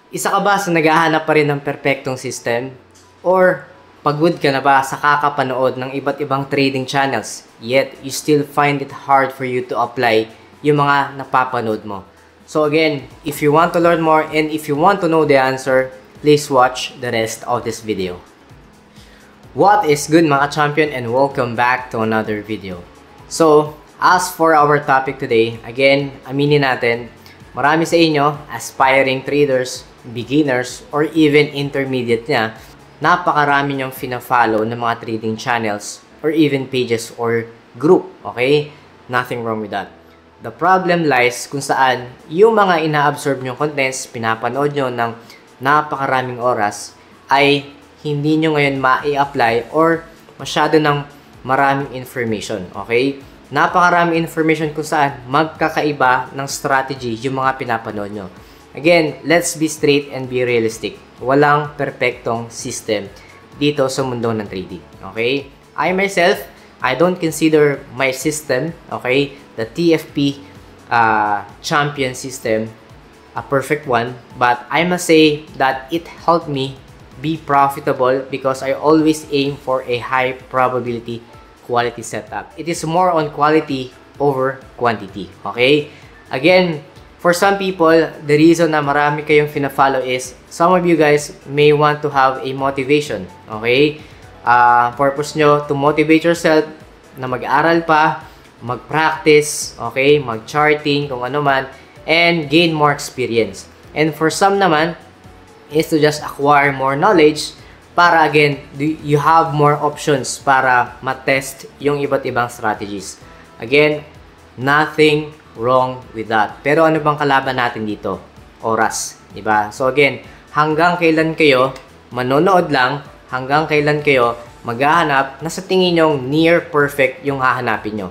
Isa ka ba sa naghahanap pa rin ng perpektong system? Or pagod ka na ba sa kakapanood ng iba't ibang trading channels, yet you still find it hard for you to apply yung mga napapanood mo? So again, if you want to learn more and if you want to know the answer, please watch the rest of this video. What is good mga champion, and welcome back to another video. So, as for our topic today, again, aminin natin, marami sa inyo, aspiring traders, beginners, or even intermediate niya, napakarami niyong fina-follow ng mga trading channels or even pages or group, okay? Nothing wrong with that. The problem lies kung saan yung mga ina-absorb nyong contents, pinapanood nyo ng napakaraming oras, ay hindi nyo ngayon ma-i-apply or masyado ng maraming information, okay? Napakaraming information kung saan magkakaiba ng strategy yung mga pinapanood nyo. Again, let's be straight and be realistic. Walang perpektong system dito sa mundo ng trading, okay? I myself, I don't consider my system, okay, the TFP champion system, a perfect one, but I must say that it helped me be profitable because I always aim for a high probability quality setup. It is more on quality over quantity, okay? Again, for some people, the reason na marami kayong fina-follow is some of you guys may want to have a motivation, okay? Purpose nyo to motivate yourself na mag-aral pa, mag-practice, okay? Mag-charting, kung ano man, and gain more experience. And for some naman, is to just acquire more knowledge para again, you have more options para matest yung iba't ibang strategies. Again, nothing wrong with that. Pero ano bang kalaban natin dito? Oras, di ba? So again, hanggang kailan kayo manonood lang, hanggang kailan kayo maghahanap na sa tingin nyong near perfect yung hahanapin nyo.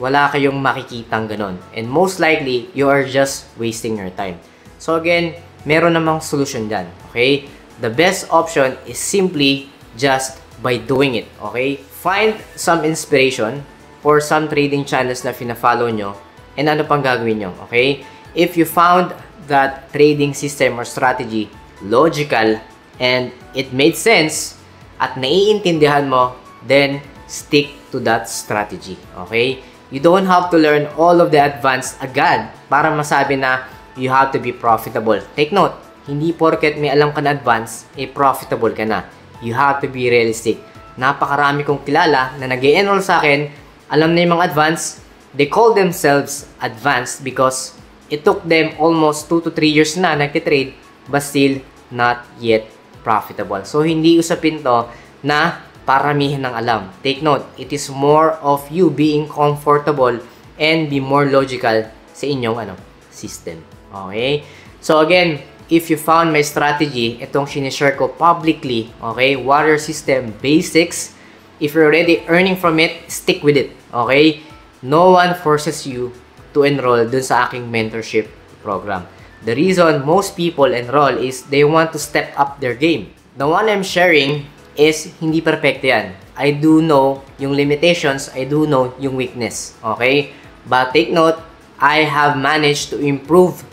Wala kayong makikitang ganon. And most likely, you are just wasting your time. So again, meron namang solution dyan, okay? The best option is simply just by doing it, okay? Find some inspiration for some trading channels na fina-follow nyo and ano pang gagawin nyo, okay? If you found that trading system or strategy logical and it made sense at naiintindihan mo, then stick to that strategy, okay? You don't have to learn all of the advanced agad para masabi na you have to be profitable. Take note, hindi porket may alam ka na advance, profitable ka na. You have to be realistic. Napakarami kong kilala na nag-enroll sa akin, alam na yung mga advance, they call themselves advanced because it took them almost 2 to 3 years na nagtitrade but still not yet profitable. So, hindi usapin to na paramihan ng alam. Take note, it is more of you being comfortable and be more logical sa inyong system. Okay? So, again, if you found my strategy, itong sinishare ko publicly, okay? Warrior System Basics. If you're already earning from it, stick with it, okay? No one forces you to enroll dun sa aking mentorship program. The reason most people enroll is they want to step up their game. The one I'm sharing is hindi perfecto yan. I do know yung limitations, I do know yung weakness, okay? But take note, I have managed to improve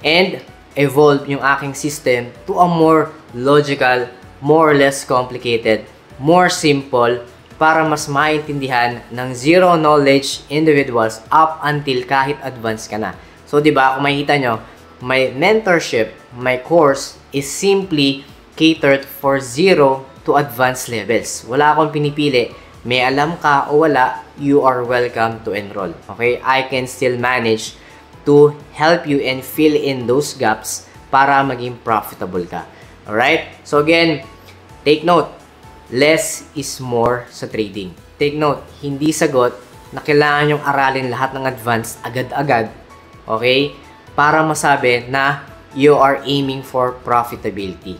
and evolve yung aking system to a more logical, more or less complicated, more simple, para mas maintindihan ng zero knowledge individuals up until kahit advanced ka na. So, di ba, kung makikita nyo, my mentorship, my course is simply catered for 0 to advanced levels. Wala akong pinipili. May alam ka o wala, you are welcome to enroll. Okay? I can still manage to help you and fill in those gaps para maging profitable ka. Alright? So again, take note, less is more sa trading. Take note, hindi sagot na kailangan yung aralin lahat ng advanced agad-agad, okay? Para masabi na you are aiming for profitability.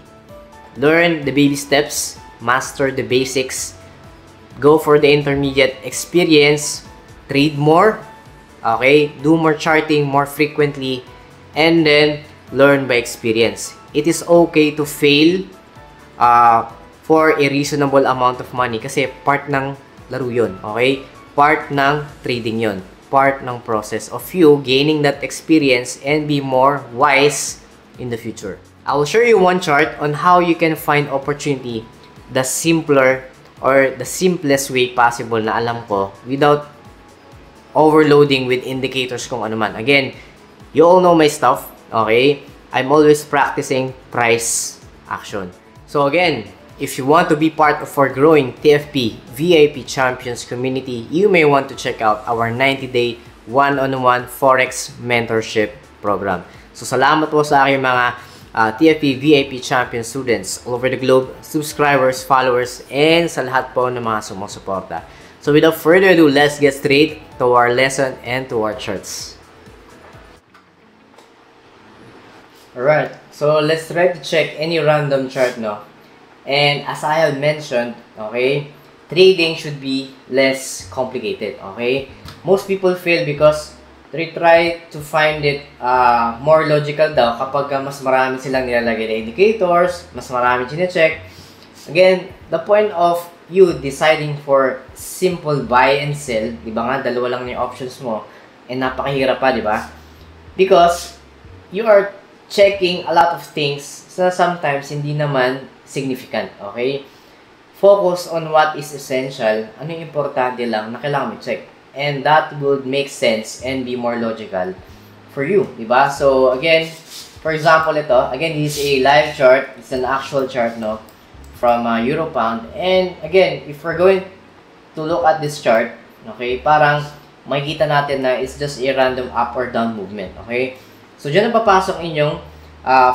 Learn the baby steps, master the basics, go for the intermediate experience, trade more, okay? Do more charting more frequently, and then learn by experience. It is okay to fail for a reasonable amount of money kasi part ng laro yun, okay? Part ng trading yun. Part ng process of you gaining that experience and be more wise in the future. I will show you one chart on how you can find opportunity the simpler or the simplest way possible na alam ko without overloading with indicators kung ano man. Again, you all know my stuff, okay? I'm always practicing price action. So again, if you want to be part of our growing TFP VIP Champions community, you may want to check out our 90-day one-on-one Forex mentorship program. So salamat po sa aking mga TFP VIP Champion students all over the globe, subscribers, followers, and sa lahat po ng mga sumusuporta. So without further ado, let's get straight to our lesson and to our charts. Alright, so let's try to check any random chart, no? And as I have mentioned, okay, trading should be less complicated, okay? Most people fail because they try to find it more logical daw kapag mas marami silang nilalagay na indicators, mas marami chine-check. Again, the point of you deciding for simple buy and sell, di ba nga, dalawa lang yung options mo, and napakahirap pa, di ba? Because you are checking a lot of things na sometimes hindi naman significant, okay? Focus on what is essential, ano yung importante lang na kailangan mo check. And that would make sense and be more logical for you, di ba? So, again, for example, ito, again, this is a live chart, it's an actual chart, no? From Euro Pound. And again, if we're going to look at this chart, okay, parang makikita natin na it's just a random up or down movement, okay? So, dyan na papasok inyong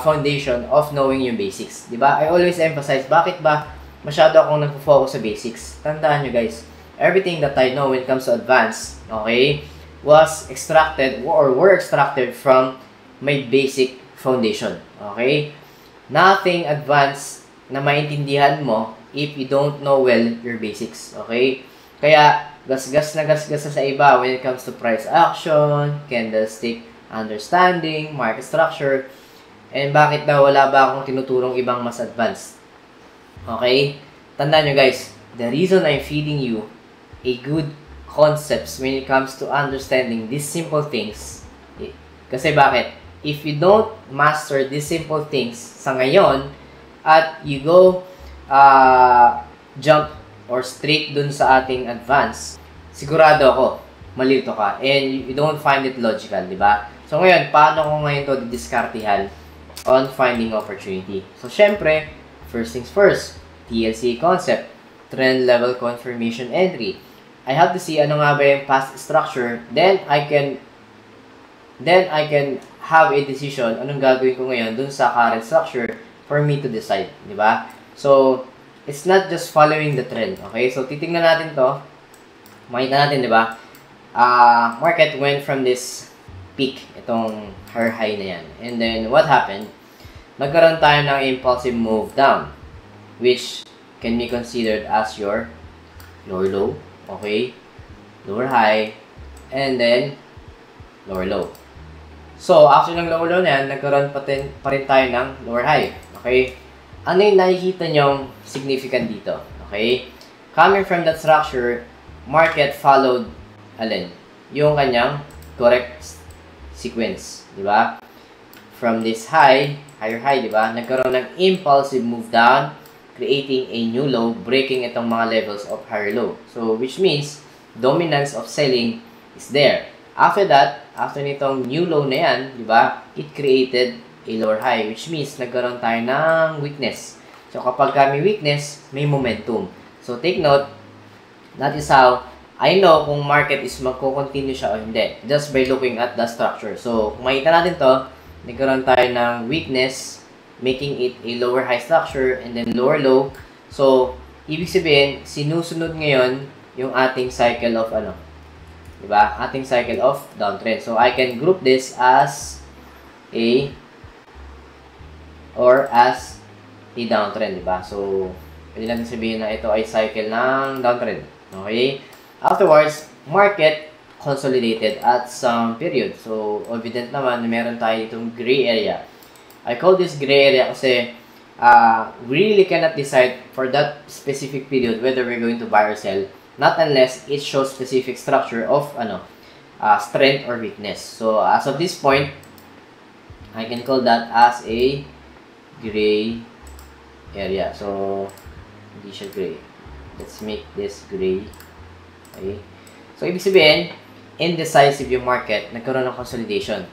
foundation of knowing yung basics, di ba? I always emphasize, bakit ba masyado akong nagpo-focus sa basics? Tandaan nyo guys, everything that I know when it comes to advanced, okay, was extracted or were extracted from my basic foundation, okay? Nothing advanced na maintindihan mo if you don't know well your basics, okay? Kaya, gasgas na sa iba when it comes to price action, candlestick understanding, market structure, and bakit daw wala ba akong tinuturong ibang mas advanced. Okay? Tandaan nyo guys, the reason I'm feeding you a good concepts when it comes to understanding these simple things, kasi bakit? If you don't master these simple things sa ngayon, at you go jump or straight dun sa ating advance, sigurado ako, malito ka. And you don't find it logical, di ba? So ngayon, paano ko ngayon to didiskartihan on finding opportunity? So syempre, first things first, TLC concept, trend level confirmation entry. I have to see ano nga ba yung past structure, then I can have a decision anong gagawin ko ngayon dun sa current structure for me to decide, di ba? So, it's not just following the trend, okay? So, titingnan natin to. Makita natin, di ba? Market went from this peak, itong her high na yan. And then, what happened? Nagkaroon tayo ng impulsive move down, which can be considered as your lower low, okay? Lower high, and then, lower low. So, after ng lower low na yan, nagkaroon pa rin tayo ng lower high. Okay? Ano yung nakikita nyong significant dito? Okay? Coming from that structure, market followed, alin? Yung kanyang correct sequence. Di ba? From this high, higher high, di ba? Nagkaroon ng impulsive move down, creating a new low, breaking itong mga levels of higher low. So, which means, dominance of selling is there. After that, after nitong new low na yan, di ba? It created a lower high, which means nagkaroon tayo ng weakness. So, kapag may weakness, may momentum. So, take note, that is how I know kung market is magko-continue siya o hindi. Just by looking at the structure. So, kung makita natin to, nagkaroon tayo ng weakness, making it a lower high structure, and then lower low. So, ibig sabihin, sinusunod ngayon yung ating cycle of ano? Diba? Ating cycle of downtrend. So, I can group this as a downtrend, diba? So, pwede natin sabihin na ito ay cycle ng downtrend. Okay? Afterwards, market consolidated at some period. So, evident naman na meron tayo itong gray area. I call this gray area kasi we really cannot decide for that specific period whether we're going to buy or sell, not unless it shows specific structure of strength or weakness. So, as of this point, I can call that as a gray area. So, hindi siya gray. Let's make this gray. Okay. So, ibig sabihin, indecisive yung market, nagkaroon ng consolidation.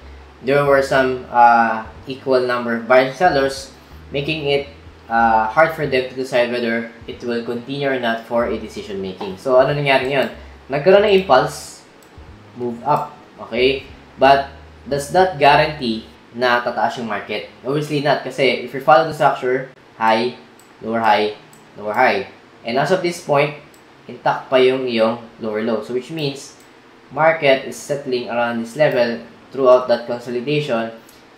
There were some equal number of buyers and sellers, making it hard for them to decide whether it will continue or not for a decision making. So, ano nangyari ngayon? Nagkaroon ng impulse, move up. Okay? But, does that guarantee na tataas yung market? Obviously not. Kasi, if you follow the structure, high, lower high, lower high. And as of this point, intact pa yung iyong lower low. So, which means, market is settling around this level throughout that consolidation,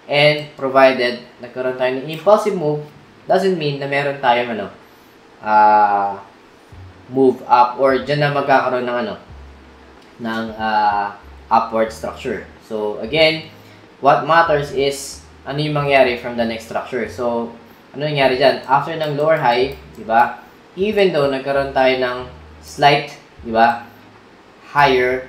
and provided nagkaroon tayo ng impulsive move, doesn't mean na meron tayong move up or dyan na magkakaroon ng upward structure. So again, what matters is ano yung mangyari from the next structure. So ano nangyari dyan? After ng lower high, di ba? Even though nagkaroon tayo ng slight, di ba? Higher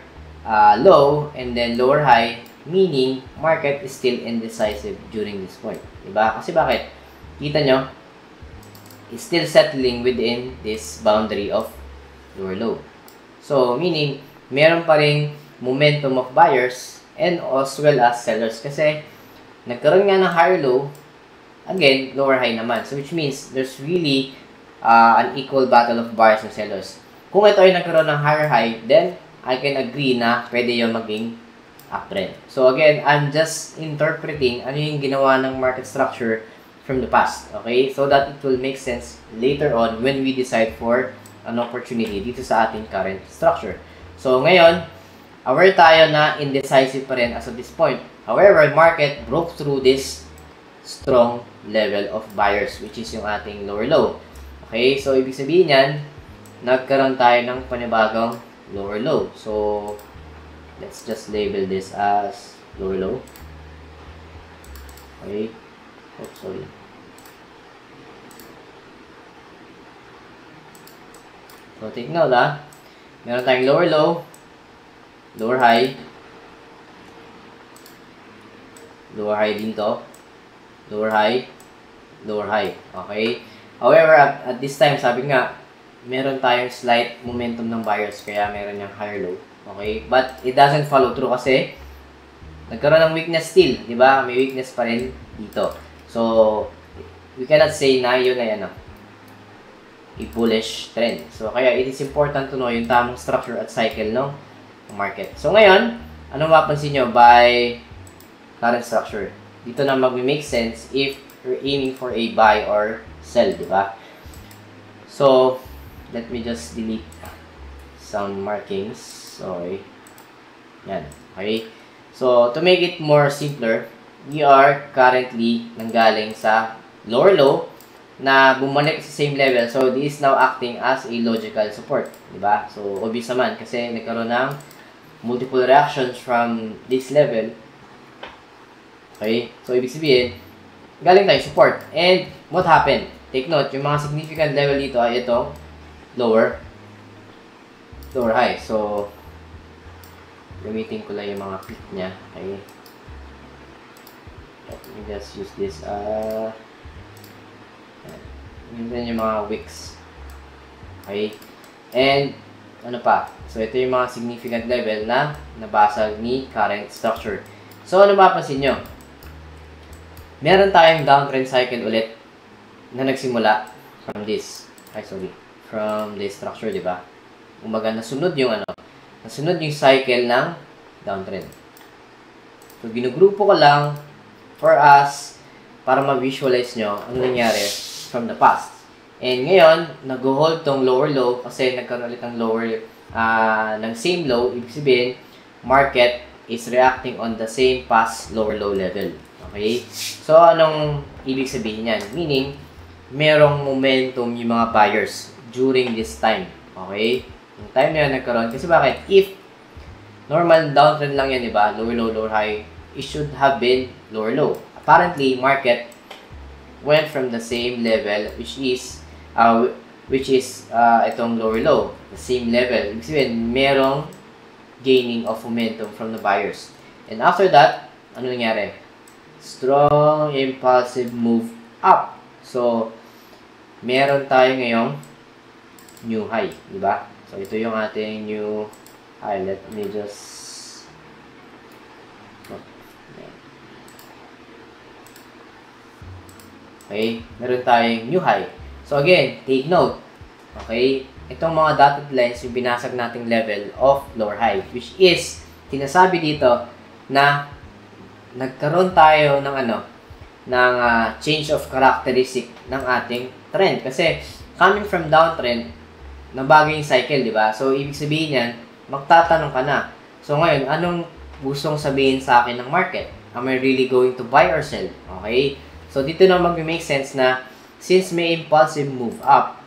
low and then lower high, meaning market is still indecisive during this point. Diba? Kasi bakit? Kita nyo, it's still settling within this boundary of lower low. So, meaning, meron pa ring momentum of buyers and as well as sellers. Kasi, nagkaroon nga ng higher low, again, lower high naman. So, which means, there's really an equal battle of buyers and sellers. Kung ito ay nagkaroon ng higher high, then, I can agree na pwede yung maging uptrend. So again, I'm just interpreting ano yung ginawa ng market structure from the past. Okay? So that it will make sense later on when we decide for an opportunity dito sa ating current structure. So ngayon, aware tayo na indecisive pa rin as of this point. However, market broke through this strong level of buyers, which is yung ating lower low. Okay? So ibig sabihin yan, nagkaroon tayo ng panibagong lower low. So let's just label this as lower low. Okay. Oh, sorry. So take note meron tayong lower low, lower high, lower high din to, lower high, lower high. Okay. However, at this time, sabi nga, meron tayong slight momentum ng buyers, kaya meron yung higher low. Okay? But it doesn't follow through kasi nagkaroon ng weakness still. Diba? May weakness pa rin dito. So, we cannot say na yun ay a bullish trend. So, kaya it is important to know yung tamang structure at cycle ng market. So, ngayon, anong mapansin nyo by current structure? Dito na mag-make sense if you're aiming for a buy or sell. Diba? So, let me just delete some markings. Sorry. Yan. Okay. So, to make it more simpler, we are currently nanggaling sa lower low na bumalik sa same level. So, this is now acting as a logical support. Diba? So, obvious naman kasi nagkaroon ng multiple reactions from this level. Okay. So, ibig sabihin, galing tayo support. And, what happened? Take note, yung mga significant level dito ay itong lower high. So, gamitin ko lang yung mga peak niya. Okay. Let me just use this. Yun yung mga wicks. Okay. And, ano pa? So, ito yung mga significant level na nabasag ni current structure. So, ano mapapansin nyo? Meron tayong downtrend cycle ulit na nagsimula from this. From this structure, di ba? Umaga, nasunod yung cycle ng downtrend. So, ginugrupo ko lang for us para ma-visualize nyo ang nangyari from the past. And ngayon, nag-hold tong lower low kasi nagkaroon ulit ng lower ng same low. Ibig sabihin, market is reacting on the same past lower low level. Okay? So, anong ibig sabihin yan? Meaning, merong momentum yung mga buyers during this time. Okay? Yung time na yan nagkaroon. Kasi bakit? If normal downtrend lang yan, diba? Lower low, lower high, it should have been lower low. Apparently, market went from the same level, which is itong lower low. The same level. Ibig sabihin, merong gaining of momentum from the buyers. And after that, ano nangyari? strong impulsive move up. So, meron tayo ngayong new high, di ba? So, ito yung ating new high. Let me just okay, meron tayong new high. So, again, take note. Okay, itong mga dotted lines yung binasag nating level of lower high, which is, sinasabi dito na nagkaroon tayo ng change of characteristic ng ating trend. Kasi, coming from downtrend, nabago yung cycle, di ba? So, ibig sabihin yan, magtatanong ka na. So, ngayon, anong gustong sabihin sa akin ng market? Am I really going to buy or sell? Okay? So, dito na mag-make sense na since may impulsive move up,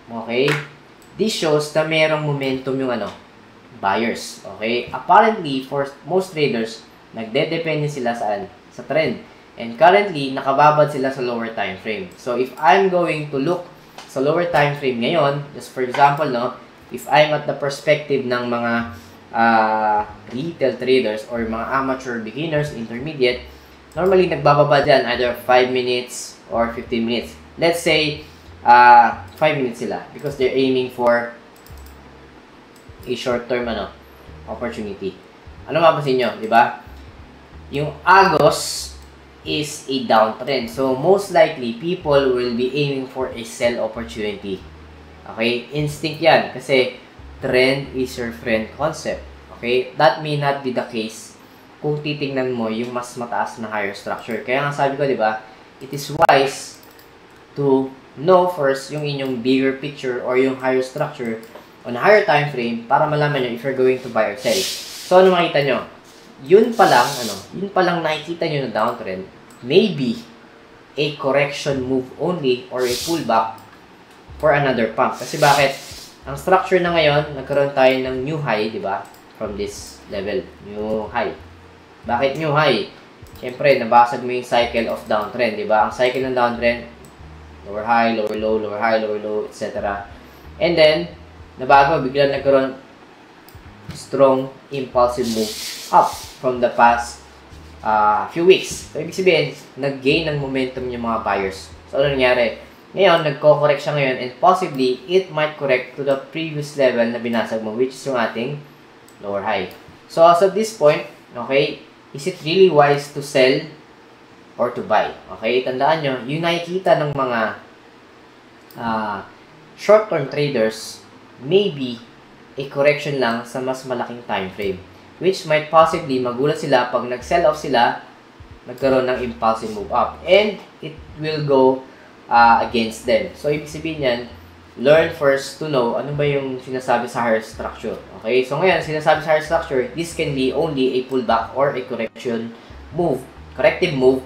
okay, this shows na merong momentum yung buyers. Okay? Apparently, for most traders, nagde-depende sila saan? Sa trend. And currently, nakababad sila sa lower time frame. So, if I'm going to look sa lower time frame ngayon, just for example, if I'm at the perspective ng mga retail traders or mga amateur beginners, intermediate, normally nagbababa dyan either 5 minutes or 15 minutes. Let's say 5 minutes sila because they're aiming for a short-term opportunity. Ano mapapansin nyo, di ba? Yung Agos is a downtrend. So, most likely, people will be aiming for a sell opportunity. Okay? Instinct yan. Kasi, trend is your friend concept. Okay? That may not be the case kung titingnan mo yung mas mataas na higher structure. Kaya nga sabi ko, di ba, it is wise to know first yung inyong bigger picture or yung higher structure on a higher time frame para malaman nyo if you're going to buy or sell. So, ano makita nyo? Yun pa lang nakikita nyo na downtrend, maybe a correction move only or a pullback for another pump. Kasi bakit? Ang structure na ngayon, nagkaroon tayo ng new high, di ba? From this level, new high. Bakit new high? Siyempre, nabasag mo yung cycle of downtrend, di ba? Ang cycle ng downtrend, lower high, lower low, lower high, lower low, etc. And then, nabago, biglang nagkaroon strong impulsive move up from the past few weeks. So, ibig sabihin, nag-gain ng momentum yung mga buyers. So, ano nangyari? Ngayon, nagko-correct siya ngayon and possibly, it might correct to the previous level na binasag mo, which is yung ating lower high. So, as of this point, okay, is it really wise to sell or to buy? Okay, tandaan nyo, yung nakikita ng mga short-term traders, maybe a correction lang sa mas malaking time frame, which might possibly magulat sila pag nag-sell off sila, nagkaroon ng impulsive move up, and it will go against them. So, ibig sabihin yan, learn first to know ano ba yung sinasabi sa higher structure. Okay? So, ngayon, sinasabi sa higher structure, this can be only a pullback or a corrective move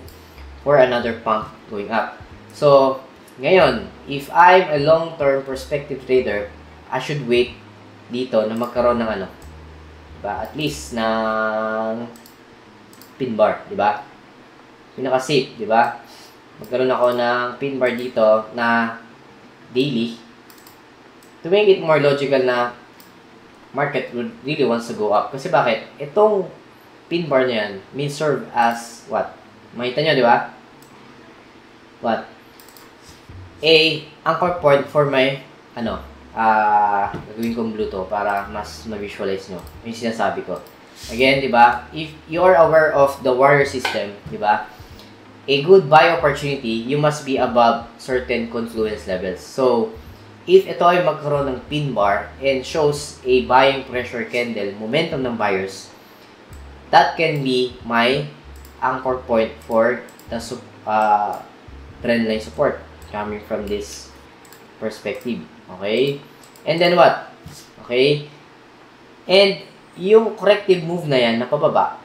for another pump going up. So, ngayon, if I'm a long-term perspective trader, I should wait dito na magkaroon ng diba? At least ng pin bar, diba? Pinaka-safe, diba? Magkaroon ako ng pin bar dito na daily to make it more logical na market would really wants to go up. Kasi bakit? Itong pin bar na yan may serve as what? Makita nyo, di ba? What? A anchor point for my gagawin kong blue to para mas ma-visualize nyo yung sinasabi ko. Again, di ba? If you are aware of the warrior system, di ba? A good buy opportunity, you must be above certain confluence levels. So, if ito ay magkaroon ng pin bar and shows a buying pressure candle, momentum ng buyers, that can be my anchor point for the trend line support coming from this perspective. Okay? And then what? Okay? And yung corrective move na yan, na pababa,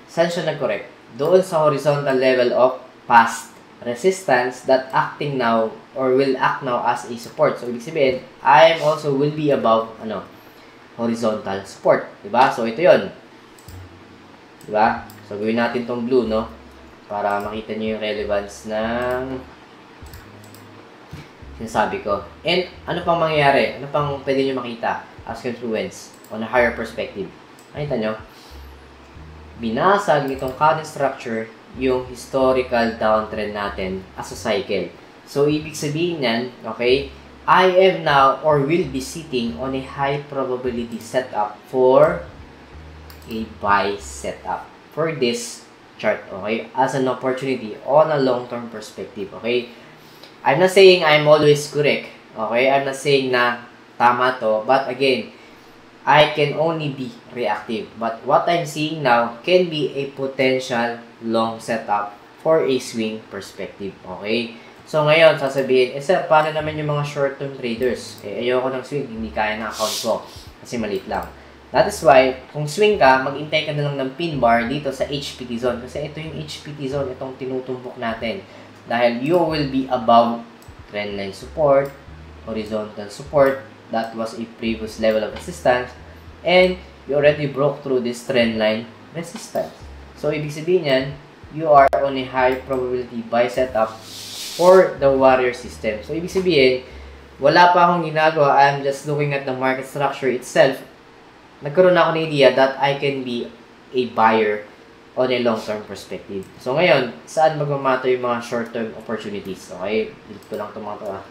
saan siya nag-correct? Doon sa horizontal level of past resistance that acting now or will act now as a support. So, ibig sabihin, I am also will be above horizontal support. Diba? So, ito yon. Diba? So, gawin natin tong blue, no? Para makita nyo yung relevance ng sinasabi ko. And, ano pang mangyayari? Ano pang pwede nyo makita as confluence on a higher perspective? Nakita nyo? Binasag nitong current structure yung historical downtrend natin as a cycle. So, ibig sabihin yan, okay, I am now or will be sitting on a high probability setup for a buy setup for this chart, okay, as an opportunity on a long-term perspective, okay. I'm not saying I'm always correct, okay, I'm not saying na tama to, but again, I can only be reactive. But what I'm seeing now can be a potential long setup for a swing perspective. Okay? So, ngayon, sasabihin, sir, paano naman yung mga short-term traders? Ayoko ng swing, hindi kaya ng account ko. Kasi maliit lang. That is why, kung swing ka, mag-intay ka na lang ng pin bar dito sa HPT zone. Kasi ito yung HPT zone, itong tinutumbok natin. Dahil you will be above trendline support, horizontal support, that was a previous level of resistance, and you already broke through this trend line resistance. So, ibig sabihin yan, you are on a high probability buy setup for the warrior system. So, ibig sabihin, wala pa akong ginagawa, I'm just looking at the market structure itself. Nagkaroon ako ng idea that I can be a buyer on a long-term perspective. So, ngayon, saan magmamato yung mga short-term opportunities? Okay, dito ko lang ito mga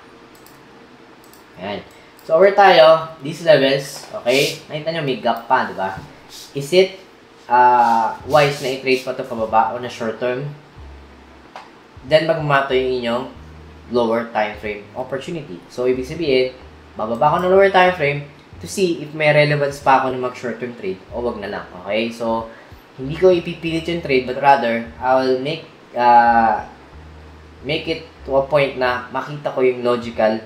Ayan. So, over tayo, these levels, okay, nakita nyo may gap pa, di ba? Is it wise na i-trade pa ito pababa on a short term? Then, magmamato yung inyong lower time frame opportunity. So, ibig sabihin, bababa ko ng lower time frame to see if may relevance pa ako na mag-short term trade o wag na lang, okay? So, hindi ko ipipilit yung trade, but rather, I will make it to a point na makita ko yung logical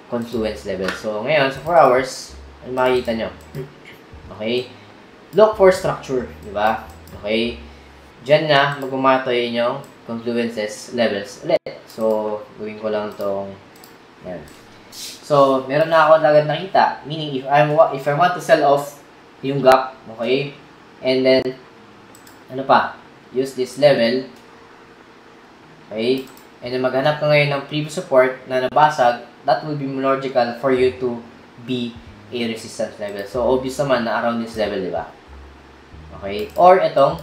confluence level. So, ngayon, sa 4 hours, ano makikita nyo? Okay? Look for structure, di ba? Okay? Diyan na, magmamatoy yung confluences levels ulit. So, gawin ko lang itong, yan. So, meron na ako agad nakita. Meaning, if I want to sell off yung gap, okay? And then, ano pa? Use this level. Okay? And then, maghanap ka ngayon ng previous support na nabasag, that will be logical for you to be a resistance level. So, obvious naman na around this level, di ba? Okay? Or, itong,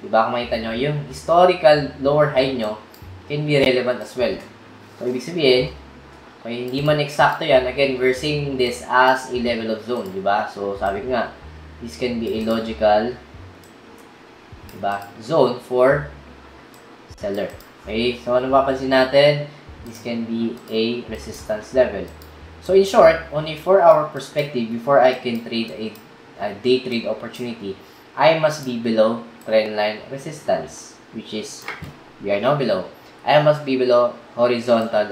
di ba, kung makita nyo, yung historical lower high nyo can be relevant as well. So, ibig sabihin, okay, hindi man eksakto yan. Again, we're seeing this as a level of zone, di ba? So, sabi ko nga, this can be a logical, di ba, zone for seller. Okay? So, ano mapapansin natin? This can be a resistance level. So, in short, on a 4-hour perspective, before I can trade a day trade opportunity, I must be below trendline resistance, which is, we are now below. I must be below horizontal,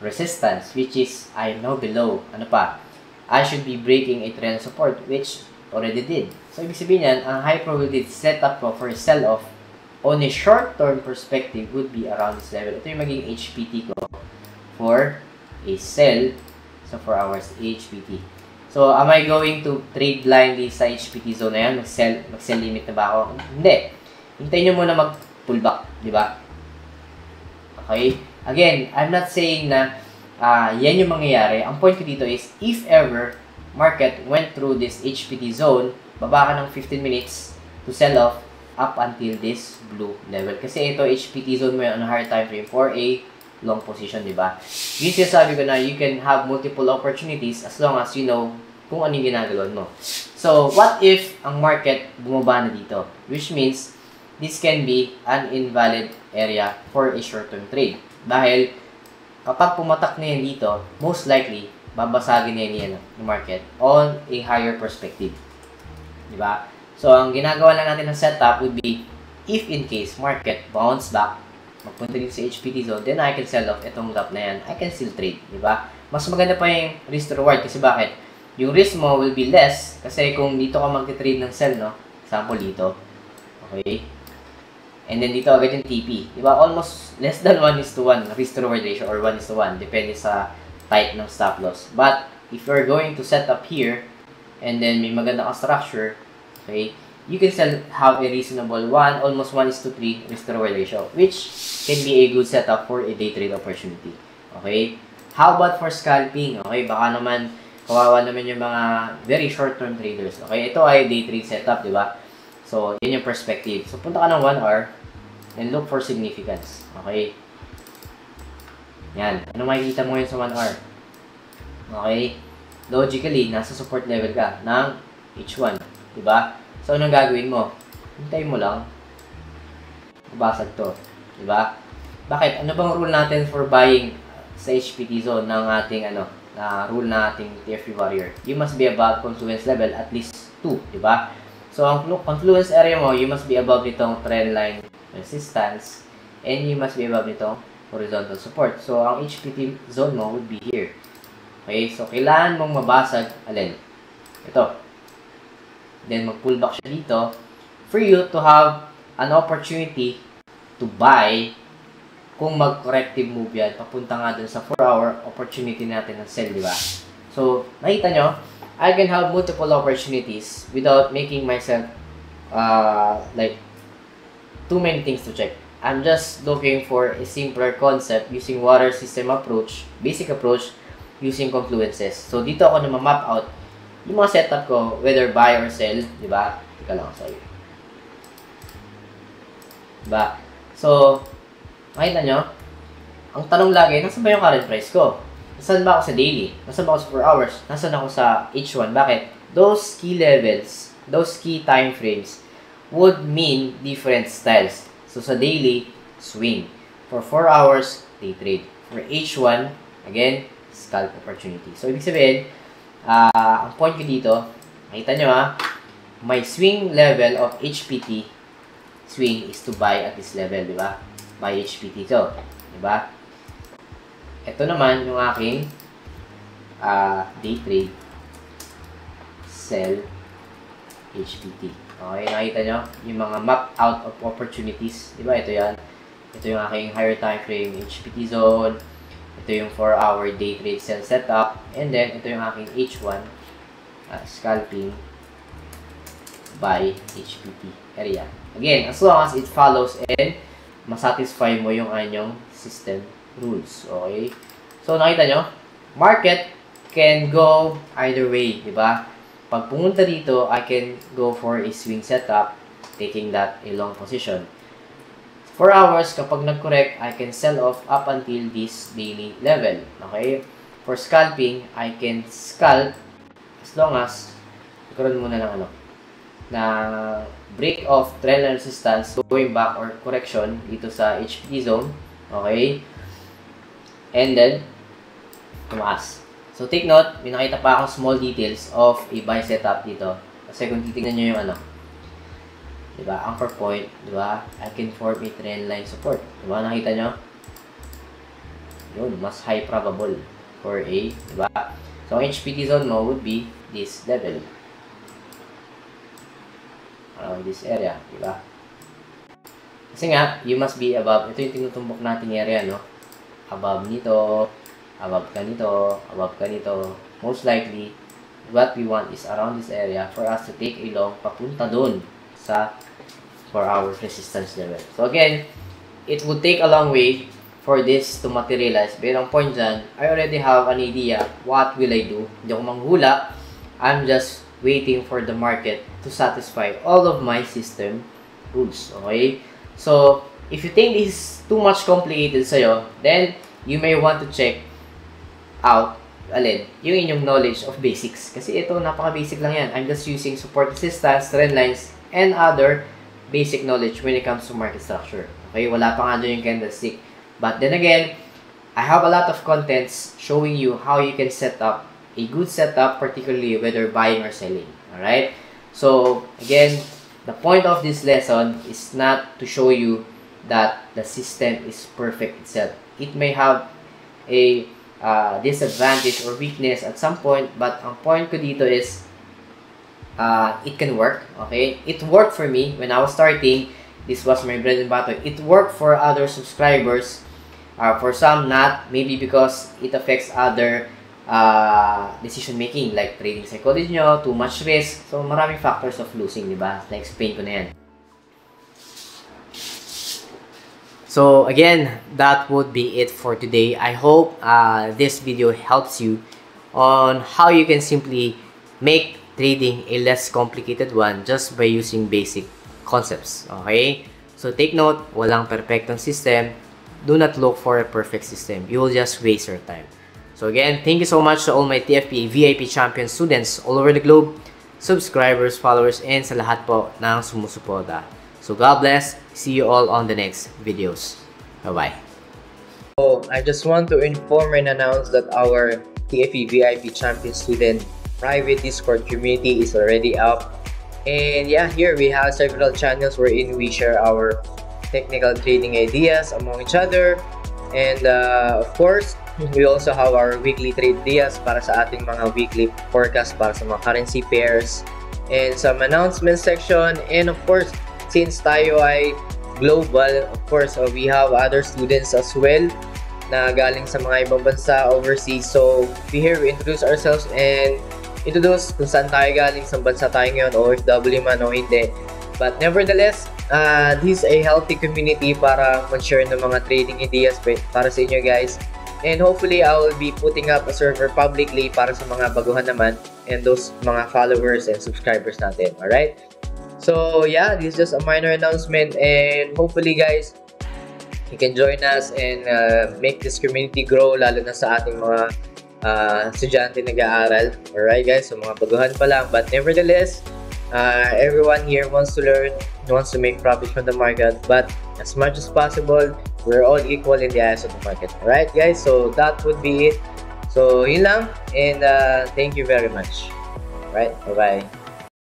resistance, which is, I am now below, I should be breaking a trend support, which already did. So, ibig sabihin yan, ang high probability setup ko for a sell-off on a short-term perspective would be around this level. Ito yung maging HPT ko for a sell. So, 4 hours HPT. So, am I going to trade blindly sa HPT zone na yan? Mag-sell limit na ba ako? Hindi. Hintayin nyo muna mag-pullback. Di ba? Okay? Again, I'm not saying na yan yung mangyayari. Ang point ko dito is, if ever market went through this HPT zone, baba ka ng 15 minutes to sell off up until this blue level. Kasi ito, HPT zone mo on a higher time frame for a long position, di ba? Yung sinasabi ko na you can have multiple opportunities as long as you know kung ano yung ginagalawan mo. So, what if ang market bumaba na dito? Which means, this can be an invalid area for a short-term trade. Dahil, kapag pumatak na yan dito, most likely, babasagin na yan ng market on a higher perspective. Di ba? So, ang ginagawa lang natin ng setup would be, if in case market bounce back, magpunta dito sa HPT zone, then I can sell off itong gap na yan. I can still trade, di ba? Mas maganda pa yung risk to reward kasi bakit? Yung risk mo will be less kasi kung dito ka mag-trade ng sell, no? Example dito. Okay? And then dito agad yung TP. Di ba? Almost less than 1:1 risk to reward ratio or 1:1. Depende sa type ng stop loss. But, if you're going to set up here, and then may maganda ka structure, okay, you can still have a reasonable almost 1:3 risk to reward ratio, which can be a good setup for a day trade opportunity. Okay? How about for scalping? Okay, baka naman kawawa naman yung mga very short-term traders. Okay, ito ay day trade setup, di ba? So, yun yung perspective. So, punta ka ng 1 hour and look for significance. Okay? Yan. Ano makikita mo ngayon sa 1 hour? Okay? Logically, nasa support level ka ng H1. Diba? So, anong gagawin mo? Hintayin mo lang. Babasag to. Diba? Bakit? Ano bang rule natin for buying sa HPT zone ng ating na rule na ating TFP Warrior? You must be above confluence level at least 2, di ba? So, ang confluence area mo, you must be above nitong trend line resistance and you must be above nitong horizontal support. So, ang HPT zone mo would be here. Okay? So, kailangan mong mabasag, alin? Ito. Then, mag-pull back siya dito for you to have an opportunity to buy kung mag-corrective move yan, papunta nga dun sa 4-hour opportunity natin ng sell, di ba? So, nakita nyo, I can have multiple opportunities without making myself like too many things to check. I'm just looking for a simpler concept using water system approach, basic approach, using confluences. So, dito ako na ma-map out yung mga setup ko, whether buy or sell, di ba? Tika lang sa'yo. Diba? So, makita nyo, ang tanong lagi, nasaan ba yung current price ko? Nasaan ba ako sa daily? Nasaan ba ako sa 4 hours? Nasaan ako sa H1? Bakit? Those key levels, those key time frames would mean different styles. So, sa daily, swing. For 4 hours, day trade. For H1, again, scalp opportunity. So, ibig sabihin, ang point ko dito, makita nyo my swing level of HPT swing is to buy at this level, di ba? Buy HPT to, di ba? Ito naman yung aking day trade, sell HPT. Okay, nakita nyo yung mga map out of opportunities, di ba? Ito yan. Ito yung aking higher time frame HPT zone. Ito yung 4-hour day trade sell setup. And then, ito yung aking H1 scalping buy HPT area. Again, as long as it follows and masatisfy mo yung anyong system rules. Okay? So, nakita nyo? Market can go either way, di ba? Pag pumunta dito, I can go for a swing setup, taking that a long position. 4 hours, kapag nag-correct, I can sell off up until this daily level. Okay? For scalping, I can scalp as long as, ikaroon muna ng na break of trend resistance going back or correction dito sa HPT zone. Okay? And then, tumaas. So, take note, may nakita pa akong small details of a buy setup dito. Kasi kung titignan nyo yung diba, anchor point, diba, I can form a trend line support. Diba, nakita nyo? Yun, mas high probable for a, diba? So, ang HPT zone mo would be this level. Around this area, diba? Kasi nga, you must be above, ito yung tinutumbok nating area, no? Above nito, above ka nito, above ka nito. Most likely, what we want is around this area for us to take a long papunta dun sa 4-hour resistance level. So again, it would take a long way for this to materialize. Pero ang point dyan, I already have an idea what will I do. Hindi ako manghula. I'm just waiting for the market to satisfy all of my system rules. Okay? So, if you think this is too much complicated sa'yo, then you may want to check out yung inyong knowledge of basics. Kasi ito, napaka-basic lang yan. I'm just using support resistance, trend lines, and other basic knowledge when it comes to market structure. Okay? Wala pa nga dyan yung candlestick. But then again, I have a lot of contents showing you how you can set up a good setup, particularly whether buying or selling. Alright? So, again, the point of this lesson is not to show you that the system is perfect itself. It may have a disadvantage or weakness at some point, but ang point ko dito is it can work. Okay? It worked for me when I was starting. This was my bread and butter. It worked for other subscribers. For some, not. Maybe because it affects other decision making, like trading psychology nyo, too much risk. So, maraming factors of losing, di ba? Na-explain ko na yan. So, again, that would be it for today. I hope this video helps you on how you can simply make trading a less complicated one just by using basic concepts. Okay? So take note, walang perfectong system. Do not look for a perfect system. You will just waste your time. So again, thank you so much to all my TFPA VIP champion students all over the globe, subscribers, followers, and sa lahat po ng sumusuporta. So God bless. See you all on the next videos. Bye-bye. So I just want to inform and announce that our TFE VIP champion student private Discord community is already up. And yeah, here we have several channels wherein we share our technical trading ideas among each other. And of course, we also have our weekly trade ideas para sa ating mga weekly forecast para sa mga currency pairs. And some announcement section. And of course, since tayo ay global, of course, we have other students as well na galing sa mga ibang bansa overseas. So, here we introduce ourselves and introduce kung saan tayo galing, sa bansa tayo ngayon, OFW man o hindi. But nevertheless, this is a healthy community para mag-share ng mga trading ideas para sa inyo guys. And hopefully, I will be putting up a server publicly para sa mga baguhan naman and those mga followers and subscribers natin. Alright? So, yeah, this is just a minor announcement and hopefully guys, you can join us and make this community grow lalo na sa ating mga estudyante nag-aaral. Alright guys, so mga baguhan pa lang. But nevertheless, everyone here wants to learn, wants to make profit from the market. But as much as possible, we're all equal in the eyes of the market. Alright guys, so that would be it. So yun lang and thank you very much. Alright, bye-bye.